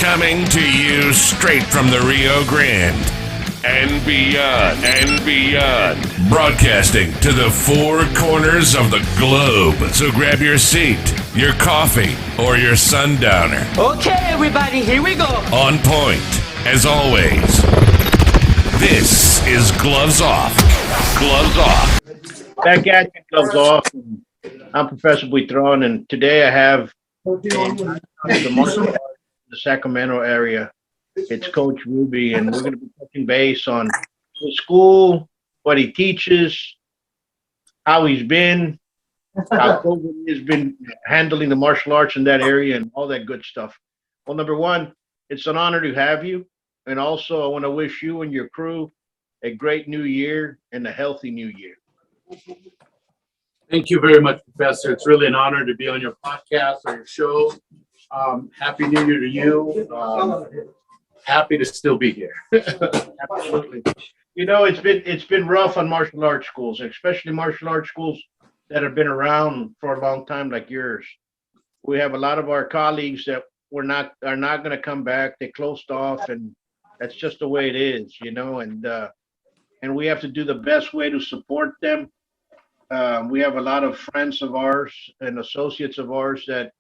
Coming to you straight from the Rio Grande and beyond. Broadcasting to the four corners of the globe. So grab your seat, your coffee, or your sundowner. Okay, everybody, here we go. On point, as always. This is Gloves Off. Gloves Off. Back at you, Gloves Off. I'm Professor Buitrón, and today I have the Sacramento area. It's Coach Rubi, and we're going to be touching base on the school, what he teaches, how he's been, how COVID has been handling the martial arts in that area, and all that good stuff. Well, number one, it's an honor to have you, and also I want to wish you and your crew a great new year and a healthy new year. Thank you very much, Professor. It's really an honor to be on your podcast or your show. Happy New Year to you. Happy to still be here. Absolutely. You know, it's been rough on martial arts schools, especially martial arts schools that have been around for a long time, like yours. We have a lot of our colleagues that are not going to come back. They closed off, and that's just the way it is, you know. And we have to do the best way to support them. We have a lot of friends of ours and associates of ours that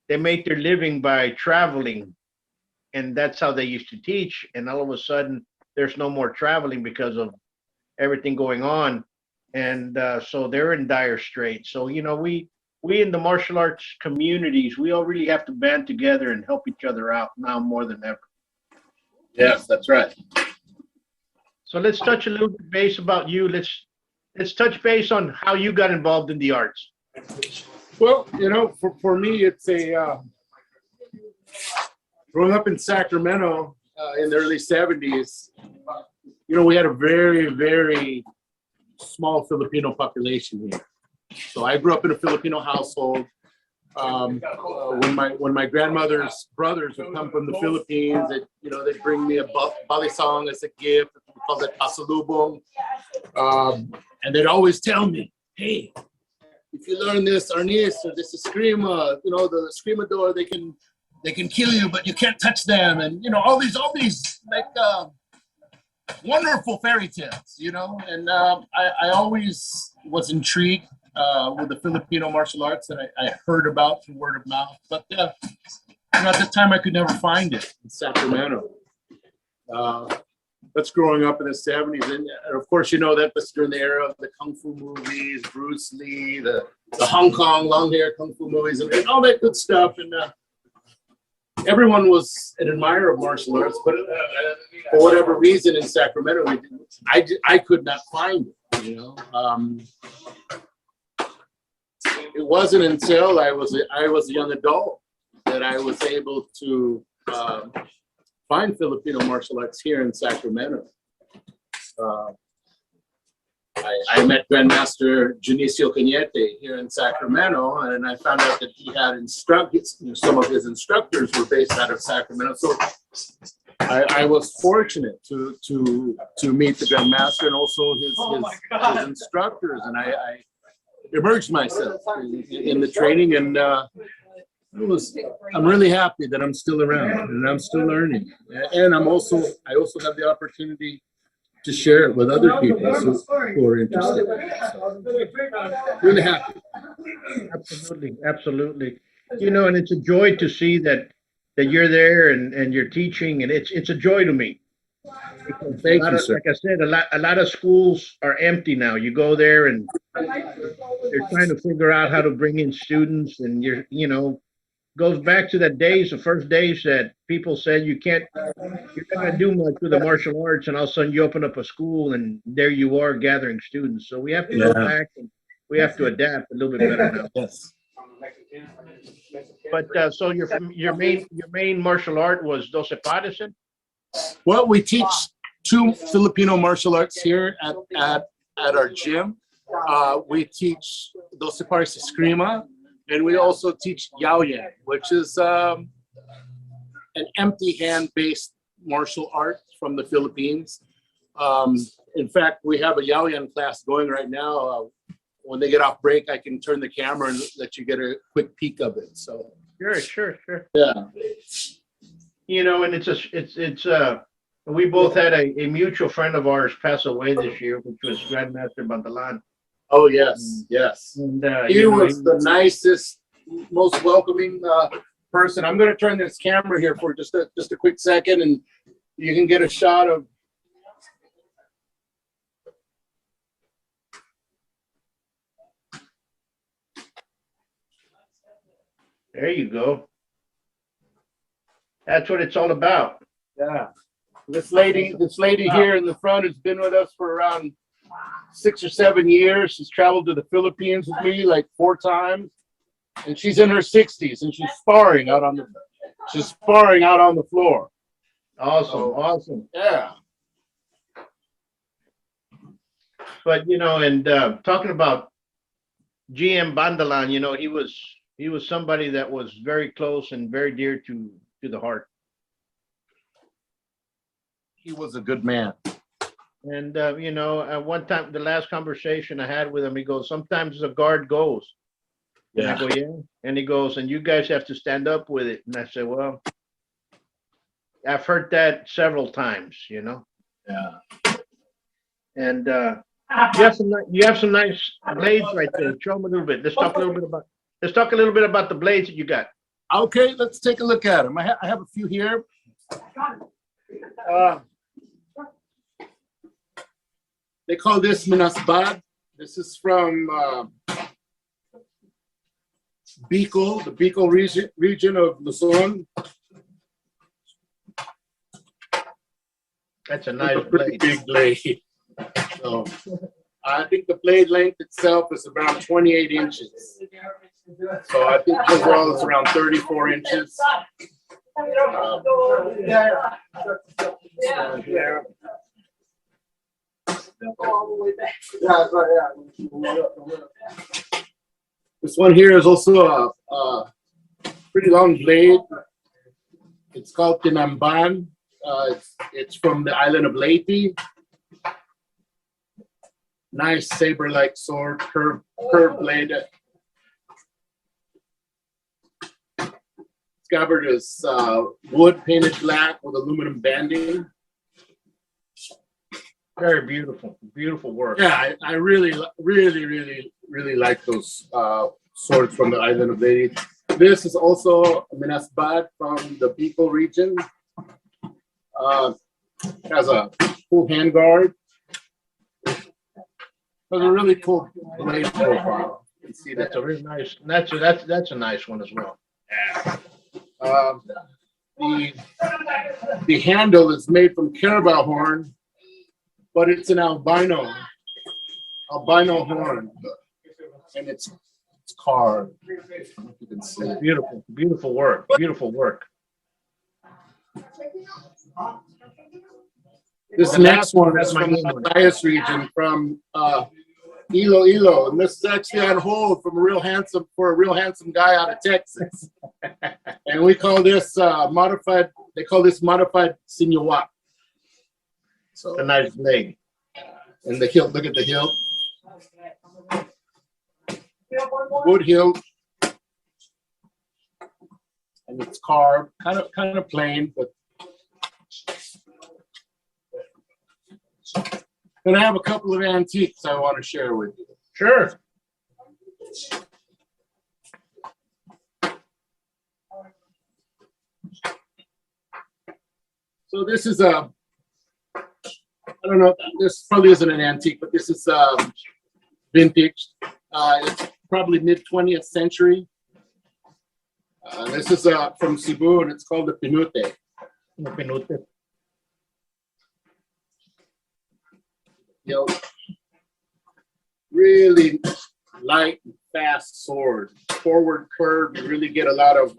they make their living by traveling, and that's how they used to teach. And all of a sudden, there's no more traveling because of everything going on, and so they're in dire straits. So you know, we in the martial arts communities, we all really have to band together and help each other out now more than ever. Yes, that's right. So let's touch a little bit base about you. Let's touch base on how you got involved in the arts. Well, you know, for me, it's growing up in Sacramento in the early 70s, you know, we had a very, very small Filipino population here. So I grew up in a Filipino household. When my grandmother's brothers would come from the Philippines, they'd bring me a balisong as a gift. We call it pasalubong. And they'd always tell me, hey, if you learn this arnis or this eskrima, you know, the escrimador, they can kill you, but you can't touch them. And, you know, all these like wonderful fairy tales, you know. And I always was intrigued with the Filipino martial arts that I heard about through word of mouth. But you know, at the time, I could never find it in Sacramento. That's growing up in the 70s. And of course, you know, that was during the era of the Kung Fu movies, Bruce Lee, the Hong Kong long hair Kung Fu movies, and all that good stuff. And everyone was an admirer of martial arts, but for whatever reason in Sacramento, I could not find it, you know. It wasn't until I was a young adult that I was able to find Filipino martial arts here in Sacramento. I met Grandmaster Junicio Cañete here in Sacramento, and I found out that he had some of his instructors were based out of Sacramento. So I was fortunate to meet the Grandmaster and also his instructors, and I immersed myself in the training, and I'm really happy that I'm still around and I'm still learning, and I also have the opportunity to share it with other people who are interested. So, really happy. Absolutely. You know, and it's a joy to see that you're there and you're teaching, and it's a joy to me. Thank you, sir. Like I said, a lot of schools are empty now. You go there and they're trying to figure out how to bring in students, and goes back to the first days that people said you're not gonna do much with the martial arts, and all of a sudden you open up a school and there you are gathering students. So we have to go back and we have to adapt a little bit better now. Yes. But so your main martial art was Doce Pares? Well, we teach 2 Filipino martial arts here at our gym. We teach Doce Pares Eskrima, and we also teach Yaoyan, which is an empty hand-based martial art from the Philippines. In fact, we have a Yaoyan class going right now. When they get off break, I can turn the camera and let you get a quick peek of it. So Sure. yeah. you know, and we both had a mutual friend of ours pass away this year, which was Grandmaster Bantalan. Oh, yes, yes. And He was the nicest, most welcoming person. I'm going to turn this camera here for just a quick second, and you can get a shot of. there you go. That's what it's all about. Yeah. This lady here in the front has been with us for around 6 or 7 years. She's traveled to the Philippines with me like 4 times, and she's in her 60s, and she's sparring out on the floor. Awesome, So, awesome. Yeah. But you know, and talking about GM Bandalan, you know, he was somebody that was very close and very dear to the heart. He was a good man. And you know, at one time, the last conversation I had with him, he goes, "Sometimes the guard goes." And I go, "Yeah." And he goes, "And you guys have to stand up with it." And I said, "Well, I've heard that several times, you know." Yeah. And you have some nice blades right there. Show them a little bit. Let's talk a little bit about the blades that you got. Okay, let's take a look at them. I have a few here. They call this Minasbad. This is from Bicol, the Bicol region of Luzon. That's a nice Pretty blade. big blade. So I think the blade length itself is around 28 inches. So I think overall it's around 34 inches. This one here is also a pretty long blade. It's called Tinamban. It's from the island of Leyte. Nice saber-like sword, curved blade. Scabbard is wood painted black with aluminum banding. Very beautiful, beautiful work. Yeah, I really like those swords from the island of Leyte. This is also a Minasbad from the Bicol region. Has a cool handguard. Has a really cool blade profile. You can see That's that. a really nice. That's a nice one as well. The handle is made from carabao horn, but it's an albino horn, and it's carved. You can see it. Beautiful, beautiful work. Beautiful work. This next one is from the Visayas region, from Iloilo, and this is actually on hold for a real handsome guy out of Texas. And we call this modified. They call this modified sinuwa. So A nice blade. and the hilt. Look at the hilt. Wood hilt, and it's carved, kind of plain, but. And I have a couple of antiques I want to share with you. Sure. So this is I don't know, this probably isn't an antique, but this is vintage. It's probably mid-20th century. This is from Cebu, and it's called the Pinute. Pinute. You know, really light and fast sword. Forward curve, you really get a lot of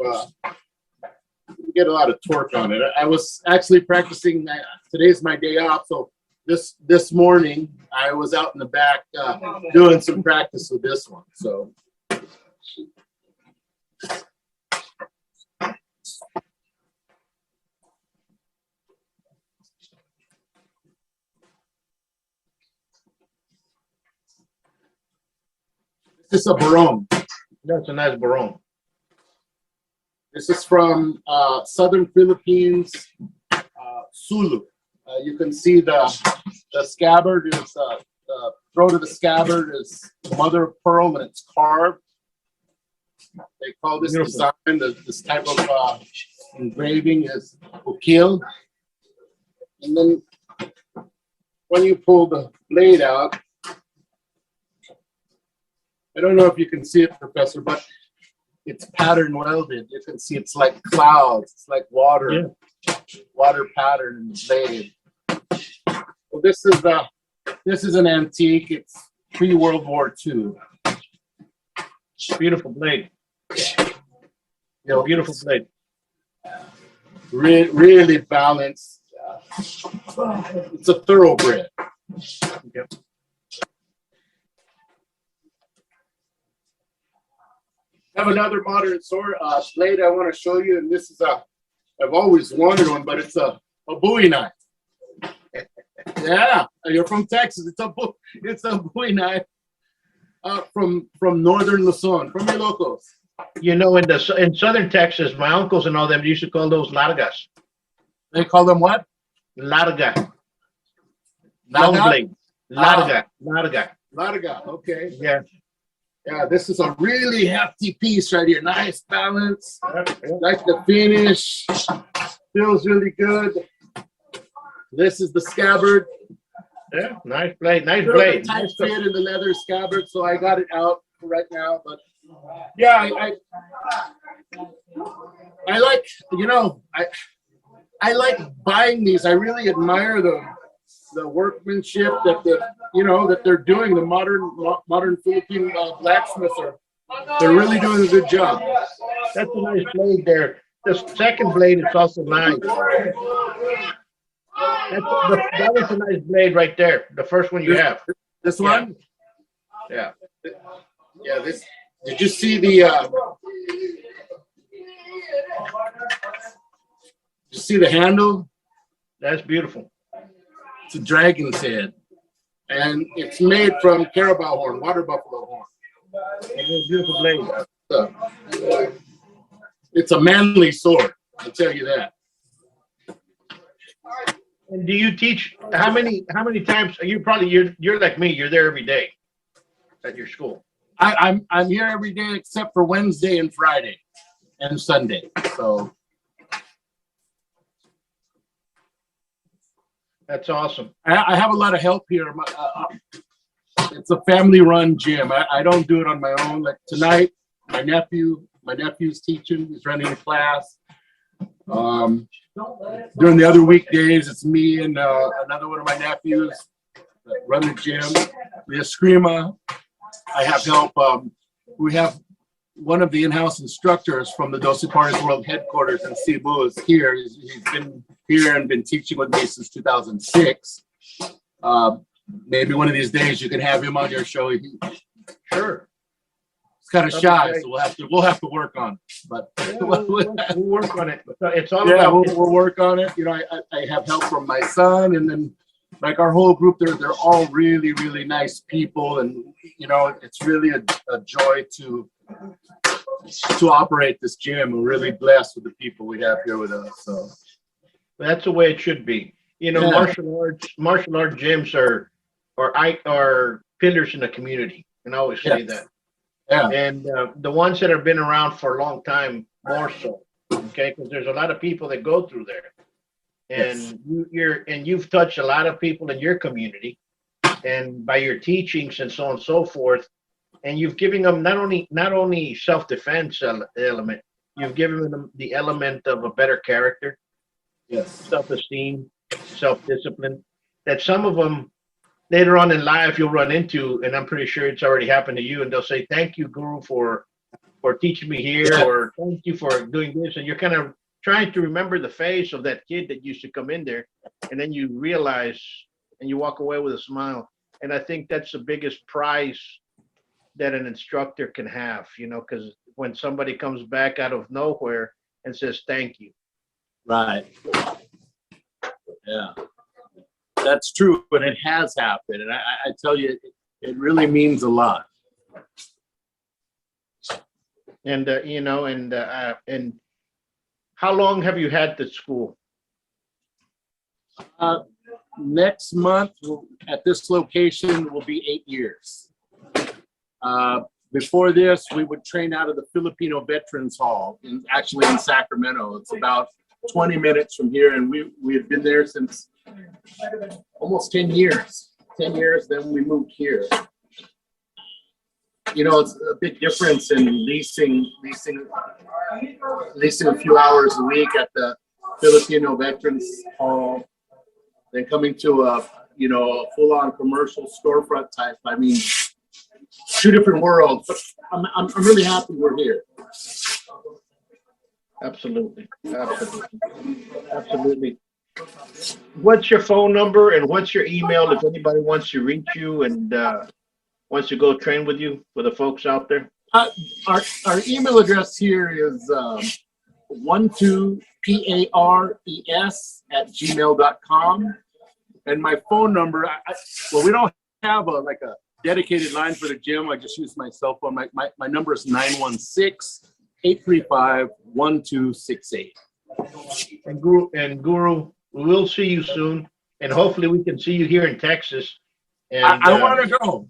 torque on it. I was actually practicing. Today's my day off, so this morning I was out in the back doing some practice with this one. So. This is a barong. That's a nice barong. This is from southern Philippines, Sulu. You can see the scabbard is the throat of the scabbard is mother of pearl and it's carved. They call this design, this type of engraving is ukil. And then when you pull the blade out, I don't know if you can see it, Professor, but it's pattern welded. You can see it's like clouds. It's like water, water pattern in the blade. Well, this is an antique. It's pre-World War II. Beautiful blade. You Beautiful blade. really balanced. It's a thoroughbred. Yep. I have another modern sword blade I want to show you, and this is I've always wanted one, but it's a Bowie knife. Yeah, you're from Texas. It's a Bowie knife from northern Luzon, from Ilocos. You know, in southern Texas, my uncles and all them used to call those largas. They call them what? Larga. Long blade. Larga. Larga. Okay. Yeah. Yeah, this is a really hefty piece right here. Nice balance. Like the finish. Feels really good. This is the scabbard. Yeah, nice blade. Nice blade. Tight fit in the leather scabbard, so I got it out right now. But yeah, I like, you know, I like buying these. I really admire the workmanship that they're doing. The modern Philippine blacksmiths they're really doing a good job. That's a nice blade there. The second blade is also nice. That was a nice blade right there. The first one you have. This one? Yeah. Yeah, this. Did you see the? Did you see the handle? That's beautiful. It's a dragon's head, and it's made from carabao horn, water buffalo horn. It's a beautiful blade. It's a manly sword. I'll tell you that. And do you teach how many times? You're like me. You're there every day at your school. I'm here every day except for Wednesday and Friday and Sunday. So that's awesome. I have a lot of help here. It's a family-run gym. I don't do it on my own. Like tonight, my nephew's teaching. He's running a class. During the other weekdays, it's me and another one of my nephews that run the gym. The Eskrima. I have help. We have one of the in-house instructors from the Doce Pares World Headquarters in Cebu is here. He's been here and been teaching with me since 2006. Maybe one of these days you can have him on your show. Sure. He's kind of shy, so we'll have to work on it. But yeah, we'll work on it. It's all we'll work on it. You know, I have help from my son, and then like our whole group, they're all really, really nice people, and you know, it's really a joy to operate this gym. We're really blessed with the people we have here with us. So that's the way it should be. You know, martial art gyms are pillars in the community, and I always say that. Yeah. And the ones that have been around for a long time, more so, okay? Because there's a lot of people that go through there, and you've touched a lot of people in your community, and by your teachings and so on and so forth, and you've given them not only self-defense element, you've given them the element of a better character, self-esteem, self-discipline. That some of them later on in life you'll run into, and I'm pretty sure it's already happened to you, and they'll say, "Thank you, Guru, for teaching me here," or "Thank you for doing this," and you're kind of trying to remember the face of that kid that used to come in there, and then you realize and you walk away with a smile. And I think that's the biggest prize that an instructor can have, you know, because when somebody comes back out of nowhere and says thank you. Right. Yeah. That's true, and it has happened, and I tell you, it really means a lot. And you know, and How long have you had the school? Next month at this location will be 8 years. Before this, we would train out of the Filipino Veterans Hall, actually in Sacramento. It's about 20 minutes from here, and we had been there since almost 10 years. 10 years, then we moved here. You know, it's a big difference in leasing a few hours a week at the Filipino Veterans Hall, then coming to a full-on commercial storefront type. I mean, two different worlds, but I'm really happy we're here. Absolutely. What's your phone number and what's your email if anybody wants to reach you and wants to go train with you, for the folks out there? Our email address here is 12pares@gmail.com, and my phone number. Well, we don't have a dedicated line for the gym. I just use my cell phone. My number is 916-835-1268. And Guru, we'll see you soon, and hopefully we can see you here in Texas. And I want to go.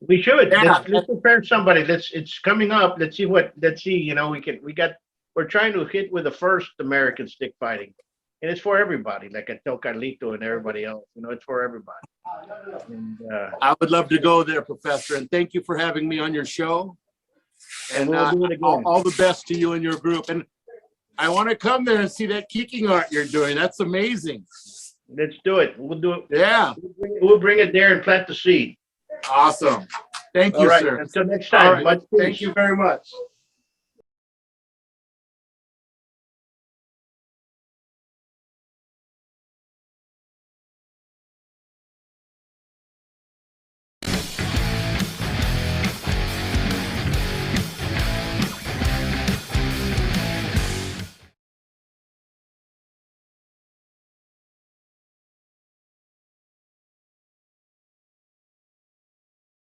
We should. Yeah. Let's prepare somebody. It's coming up. Let's see. We're trying to hit with the first American stick fighting, and it's for everybody. Like I tell Carlito and everybody else, it's for everybody. And I would love to go there, Professor, and thank you for having me on your show. And we'll do it again. all the best to you and your group. And I want to come there and see that kicking art you're doing. That's amazing. Let's do it. We'll do it. Yeah. We'll bring it there and plant the seed. Awesome. Thank you, All right. sir. Until next All time. right. Much peace. Thank you very much.